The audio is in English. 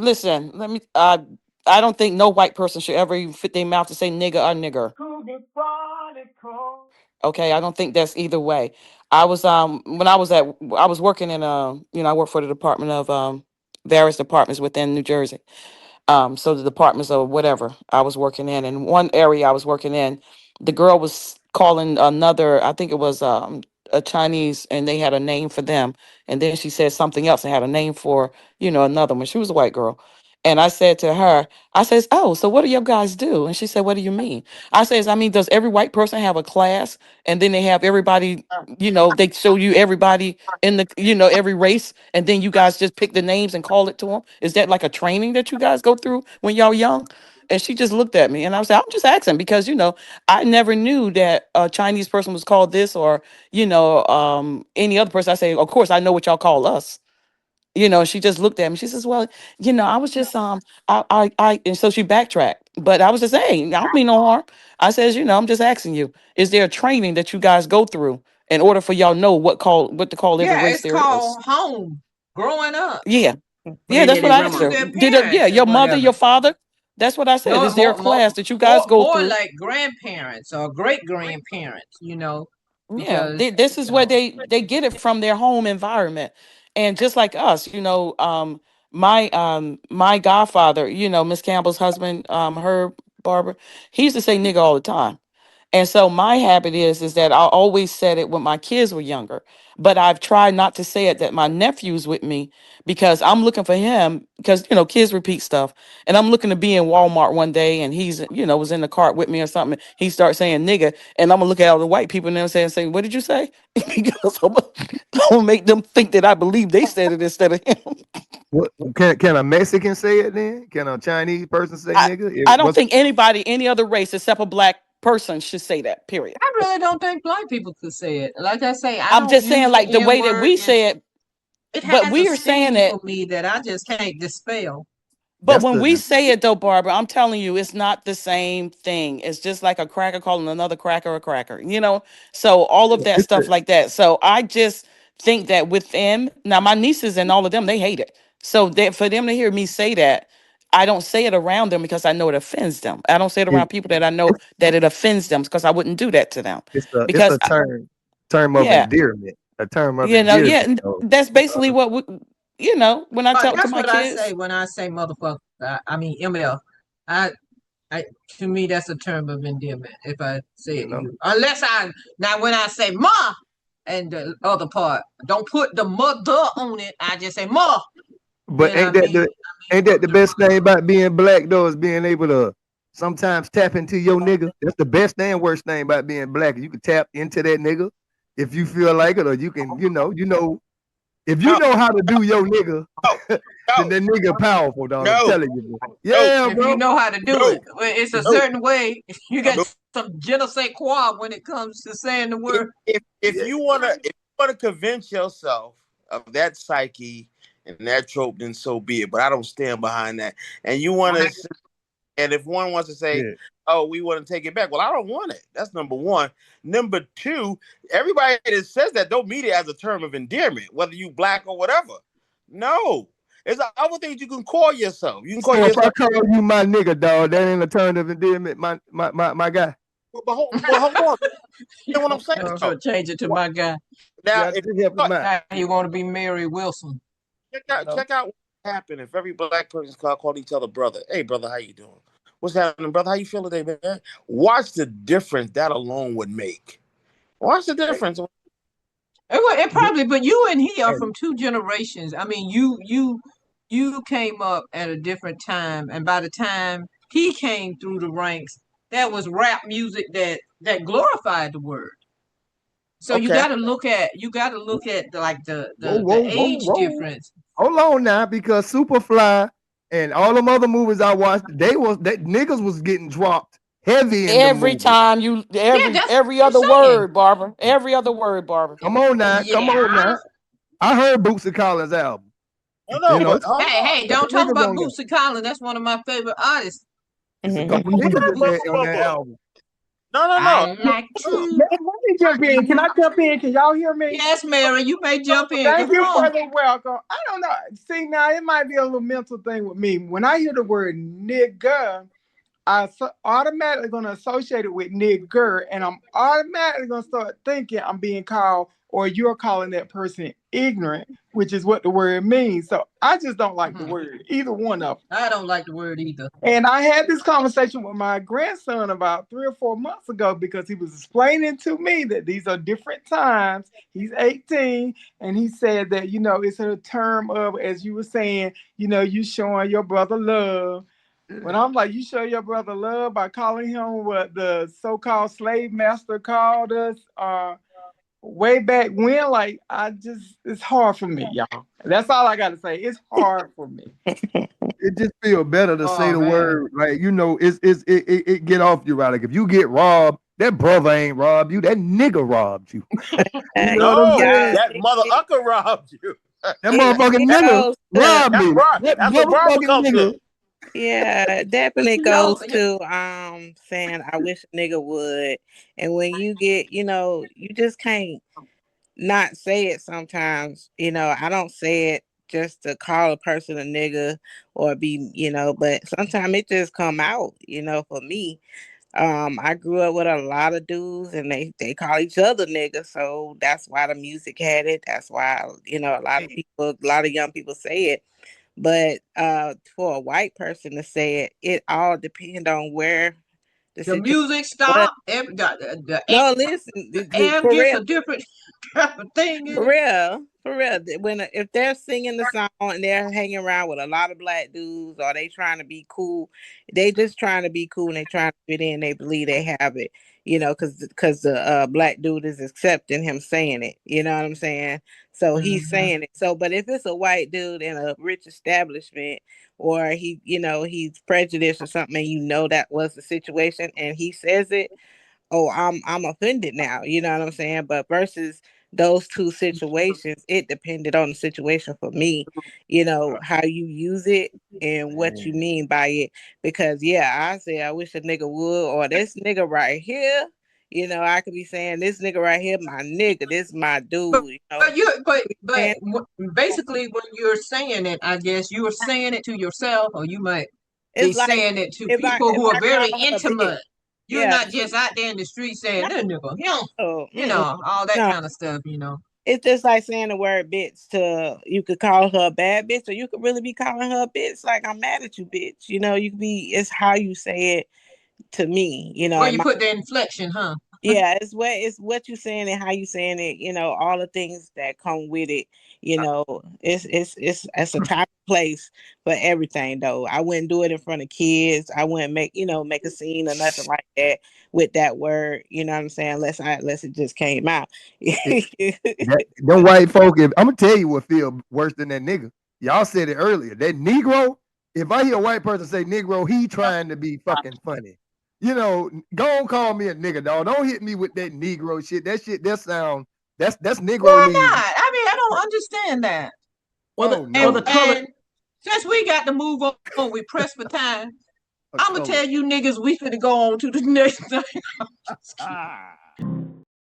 Listen, let me. I don't think no white person should ever even fit their mouth to say nigga or nigger. Okay, I don't think that's either way. I was when I was working in I work for the Department of various departments within New Jersey. So the departments or whatever I was working in one area I was working in, the girl was calling another, I think it was a Chinese, and they had a name for them, and then she said something else and had a name for another one. She was a white girl, and I said to her, I says, oh, so what do you guys do? And she said, what do you mean? I says, I mean, does every white person have a class, and then they have everybody, they show you everybody in the every race, and then you guys just pick the names and call it to them? Is that like a training that you guys go through when y'all young? And she just looked at me, and I was like, I'm just asking because I never knew that a Chinese person was called this, or any other person. I say, of course I know what y'all call us. She just looked at me. She says, well, I was just and so she backtracked, but I was just saying, I don't mean no harm. I says, I'm just asking you, is there a training that you guys go through in order for y'all know what to call every Yeah, race it's there is? called home. Growing up. Yeah, yeah, Maybe that's what their I asked To her. grandma. their Yeah, parents and your mother, whatever. your father? That's what I said. No, Is there a class that you guys go more through? like grandparents or great grandparents, Yeah, because this is where they get it from their home environment, and just like us, my godfather, Miss Campbell's husband, her Barbara, he used to say nigga all the time. And so my habit is that I always said it when my kids were younger, but I've tried not to say it that my nephew's with me, because I'm looking for him, because kids repeat stuff, and I'm looking to be in Walmart one day, and he's was in the cart with me or something. He starts saying nigga, and I'm gonna look at all the white people and they're saying, what did you say? Because I'm gonna make them think that I believe they said it instead of him. What can a Mexican say it then? Can a Chinese person say I nigga? I don't think anybody, any other race except a black person should say that. Period. I really don't think black people could say it. Like I say, I I'm don't just use saying, the like the N way that word. we say it. It But has a we are saying sting it. for me that I just can't dispel. But That's when we the say it though, Barbara, I'm telling you, it's not the same thing. It's just like a cracker calling another cracker a cracker, So all of that it's stuff the like that. So I just think that with them, now my nieces and all of them, they hate it. So that for them to hear me say that, I don't say it around them because I know it offends them. I don't say it it, around people that I know that it offends them, because I wouldn't do that to them. it's Because a term of yeah, endearment. A term of yeah, endearment. and So, that's basically what when I But talk to that's my what I say kids. when I say motherfucker. I mean ML. I, to me that's a term of endearment if I say you it to know. you. Unless I now when I say ma and the other part, don't put the mother on it. I just say ma. But Then I mean ain't that the best thing about being black though, is being able to sometimes tap into your nigga. That's the best and worst thing about being black. You can tap into that nigga if you feel like it, or you can, if you No, know how to do your nigga, no, then no, that nigga powerful, dog. I'm no, telling you, bro. no, Yeah, if you bro. know how to do it. no, Well, it's a no, certain way. You got no. some je ne sais quoi when it comes to saying the If, word. if Yeah, you wanna convince yourself of that psyche and that trope, then so be it. But I don't stand behind that. And you want to, and if one wants to say, yeah. "Oh, we want to take it back," well, I don't want it. That's number one. Number two, everybody that says that don't mean it as a term of endearment, whether you black or whatever. No, there's other things you can call yourself. You can call So if I yourself. call you my nigga, dog, that ain't a term of endearment, my guy. But hold on. You know what I'm saying? I'm sure Though? change it to What, my guy. now, Yeah, if just help him out. Now you want to be Mary Wilson. check You out know. check out what would happen if every black person called each other brother. Hey, brother, how you doing? What's happening, brother? How you feel today, man? Watch the difference that alone would make. Watch the Hey, difference. It probably, but you and he are hey, from two generations. I mean, you came up at a different time, and by the time he came through the ranks, that was rap music that glorified the word. So Okay. you got to look at like whoa, the whoa, whoa, age whoa. difference. Hold on now, because Superfly and all them other movies I watched, that niggas was getting dropped heavy in the Every movie. time you, Yeah, that's every what I'm other saying. word, Barbara. Every other word, Barbara. Come on now, come Yeah. on now. I heard Bootsy Collins album. No, no, You know, but hold Hey, on. got don't talk niggas about on there. Bootsy Collins. That's one of my favorite artists. It's a Whoa, couple whoa, niggas whoa, in whoa, there on whoa, that whoa. album. No, no, no. I like to. Let me jump in. Can I jump in? Can y'all hear me? Yes, Mary, you may jump in. Thank you Come for on. the welcome. I don't know. See, now it might be a little mental thing with me. When I hear the word nigga, automatically going to associate it with nigger, and I'm automatically going to start thinking I'm being called, or you're calling that person ignorant, which is what the word means. So I just don't like the word, either one of them. I don't like the word either. And I had this conversation with my grandson about 3 or 4 months ago because he was explaining to me that these are different times. He's 18, and he said that, it's a term of, as you were saying, you showing your brother love. When I'm like, you show your brother love by calling him what the so-called slave master called us way back when, like, it's hard for me, y'all. That's all I got to say. It's hard for me. It just feel better to say the man. word, like, it get off you, right? Like, if you get robbed, that brother ain't robbed you, that nigga robbed you. You know what I'm No, saying? that mother ucker robbed you. That motherfucking nigga robbed me. That That's what Barbara motherfucking comes nigga. in. Yeah, definitely goes to saying I wish a nigga would. And when you get, you just can't not say it sometimes. I don't say it just to call a person a nigga or be, but sometimes it just come out, for me. I grew up with a lot of dudes and they call each other niggas, so that's why the music had it. That's why, a lot of young people say it. But for a white person to say it, it all depends on where the The situation music was. stop. The No, listen, air for gets real. a different thing in For it. real, for real. If they're singing the song and they're hanging around with a lot of black dudes, or they trying to be cool, they just trying to be cool and they trying to fit in. They believe they have it, because the black dude is accepting him saying it. You know what I'm saying? So he's saying it. So, but if it's a white dude in a rich establishment, or he's prejudiced or something, and that was the situation, and he says it, oh, I'm offended now. You know what I'm saying? But versus those two situations, it depended on the situation for me, how you use it and what you mean by it. Because I say I wish a nigga would, or this nigga right here, I could be saying this nigga right here, my nigga, this my dude, But basically when you're saying it, I guess you are saying it to yourself, or you might be it's like saying it to if people who I are very call her a bitch. intimate. You're Yeah. not just out there in the street saying that nigga, No, all that no. kind of stuff, It's just like saying the word bitch you could call her a bad bitch, or you could really be calling her a bitch. Like, I'm mad at you, bitch. You could be, it's how you say it to me, where you put the inflection, huh? yeah, it's what you saying and how you saying it, all the things that come with it, it's a time and place for everything though. I wouldn't do it in front of kids. I wouldn't make a scene or nothing like that with that word, you know what I'm saying, unless it just came out. Them white folk, I'm gonna tell you what feel worse than that nigga. Y'all said it earlier. That Negro, if I hear a white person say Negro, he trying to be fucking funny. Go on, call me a nigga, dog. Don't hit me with that Negro shit. That's Negro Why means. not? I mean, I don't understand that. Oh no. And since we got to move on, we press for time. I'm gonna tell you niggas we finna go on to the next thing.